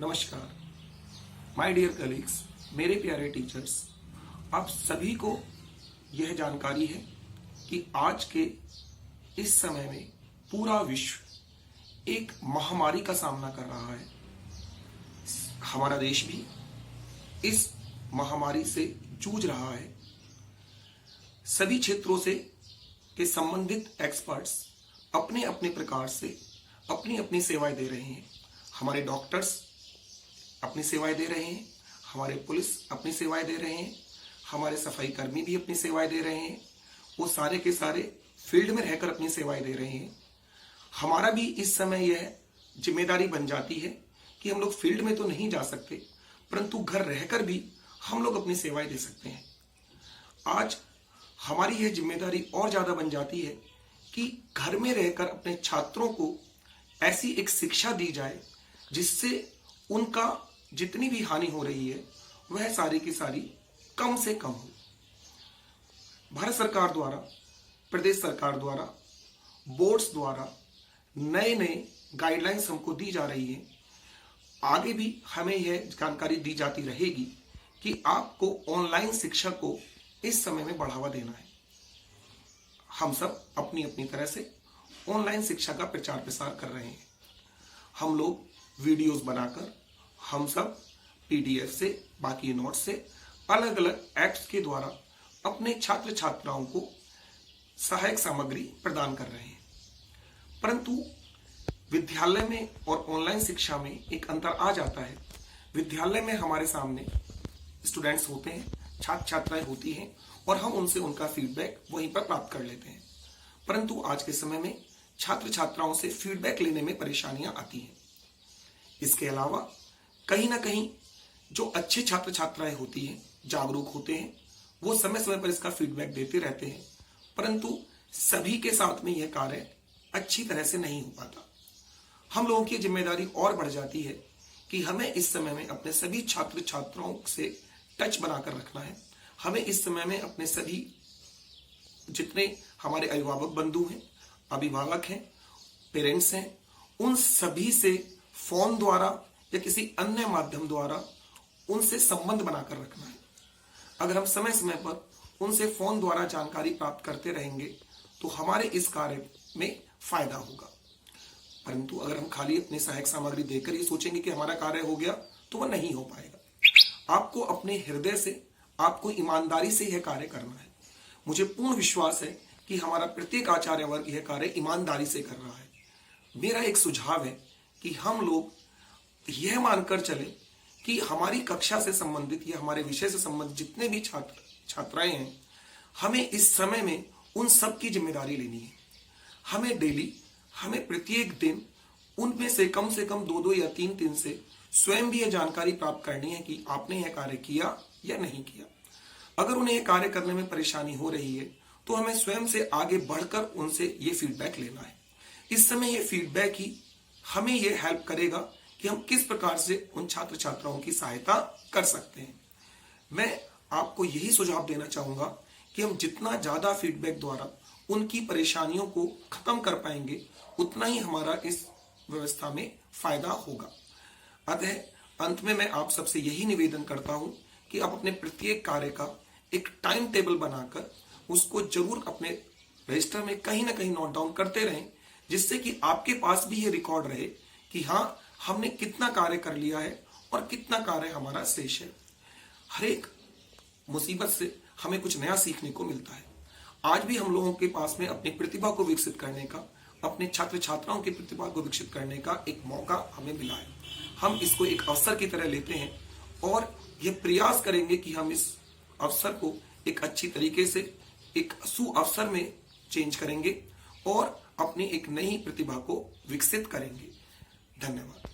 नमस्कार my dear colleagues, मेरे प्यारे टीचर्स, आप सभी को यह जानकारी है कि आज के इस समय में पूरा विश्व एक महामारी का सामना कर रहा है। हमारा देश भी इस महामारी से जूझ रहा है। सभी क्षेत्रों से के संबंधित एक्सपर्ट्स अपने अपने प्रकार से अपनी अपनी सेवाएं दे रहे हैं। हमारे डॉक्टर्स अपनी सेवाएं दे रहे हैं, हमारे पुलिस अपनी सेवाएं दे रहे हैं, हमारे सफाई कर्मी भी अपनी सेवाएं दे रहे हैं। वो सारे के सारे फील्ड में रहकर अपनी सेवाएं दे रहे हैं। हमारा भी इस समय यह जिम्मेदारी बन जाती है कि हम लोग फील्ड में तो नहीं जा सकते, परंतु घर रहकर भी हम लोग अपनी सेवाएं दे सकते हैं। आज हमारी यह जिम्मेदारी और ज्यादा बन जाती है कि घर में रहकर अपने छात्रों को ऐसी एक शिक्षा दी जाए जिससे उनका जितनी भी हानि हो रही है वह सारी की सारी कम से कम हो। भारत सरकार द्वारा, प्रदेश सरकार द्वारा, बोर्ड्स द्वारा नए नए गाइडलाइंस हमको दी जा रही है। आगे भी हमें यह जानकारी दी जाती रहेगी कि आपको ऑनलाइन शिक्षा को इस समय में बढ़ावा देना है। हम सब अपनी अपनी तरह से ऑनलाइन शिक्षा का प्रचार प्रसार कर रहे हैं। हम लोग वीडियोस बनाकर, हम सब पीडीएफ से, बाकी नोट से, अलग अलग ऐप्स के द्वारा अपने छात्र छात्राओं को सहायक सामग्री प्रदान कर रहे हैं। परंतु विद्यालय में और ऑनलाइन शिक्षा में एक अंतर आ जाता है। विद्यालय में हमारे सामने स्टूडेंट्स होते हैं, छात्र छात्राएं होती हैं और हम उनसे उनका फीडबैक वहीं पर प्राप्त कर लेते हैं। परंतु आज के समय में छात्र छात्राओं से फीडबैक लेने में परेशानियां आती हैं। इसके अलावा कहीं ना कहीं जो अच्छे छात्र छात्राएं होती हैं, जागरूक होते हैं, वो समय समय पर इसका फीडबैक देते रहते हैं, परंतु सभी के साथ में यह कार्य अच्छी तरह से नहीं हो पाता। हम लोगों की जिम्मेदारी और बढ़ जाती है कि हमें इस समय में अपने सभी छात्र छात्राओं से टच बनाकर रखना है। हमें इस समय में अपने सभी जितने हमारे अभिभावक बंधु हैं, अभिभावक हैं, पेरेंट्स हैं, उन सभी से फोन द्वारा या किसी अन्य माध्यम द्वारा उनसे संबंध बनाकर रखना है। अगर हम समय समय पर उनसे फोन द्वारा जानकारी प्राप्त करते रहेंगे तो हमारे इस कार्य में फायदा होगा। परंतु अगर हम खाली अपनी सहायक सामग्री देकर ही सोचेंगे कि हमारा कार्य हो गया तो वह नहीं हो पाएगा। आपको अपने हृदय से, आपको ईमानदारी से यह कार्य करना है। मुझे पूर्ण विश्वास है कि हमारा प्रत्येक आचार्य वर्ग यह कार्य ईमानदारी से कर रहा है। मेरा एक सुझाव है कि हम लोग यह मानकर चले कि हमारी कक्षा से संबंधित या हमारे विषय से संबंधित जितने भी छात्र छात्राएं हैं, हमें इस समय में उन सब की जिम्मेदारी लेनी है। हमें डेली, हमें प्रत्येक दिन उनमें से कम 2 या 3 दिन से स्वयं भी यह जानकारी प्राप्त करनी है कि आपने यह कार्य किया या नहीं किया। अगर उन्हें यह कार्य करने में परेशानी हो रही है तो हमें स्वयं से आगे बढ़कर उनसे ये फीडबैक लेना है। इस समय ये फीडबैक ही हमें ये हेल्प करेगा कि हम किस प्रकार से उन छात्र छात्राओं की सहायता कर सकते हैं। मैं आपको यही सुझाव देना चाहूंगा कि हम जितना ज्यादा फीडबैक द्वारा उनकी परेशानियों को खत्म कर पाएंगे, उतना ही हमारा इस व्यवस्था में फायदा होगा। अतः अंत में मैं आप सबसे यही निवेदन करता हूं कि आप अपने प्रत्येक कार्य का एक टाइम टेबल बनाकर उसको जरूर अपने रजिस्टर में कहीं ना कहीं नोट डाउन करते रहें, जिससे कि आपके पास भी ये रिकॉर्ड रहे कि हाँ, हमने कितना कार्य कर लिया है और कितना कार्य हमारा शेष है। हर एक मुसीबत से हमें कुछ नया सीखने को मिलता है। आज भी हम लोगों के पास में अपनी प्रतिभा को विकसित करने का, अपने छात्र छात्राओं की प्रतिभा को विकसित करने का एक मौका हमें मिला है। हम इसको एक अवसर की तरह लेते हैं और यह प्रयास करेंगे कि हम इस अवसर को एक अच्छी तरीके से एक सुअवसर में चेंज करेंगे और अपनी एक नई प्रतिभा को विकसित करेंगे। धन्यवाद।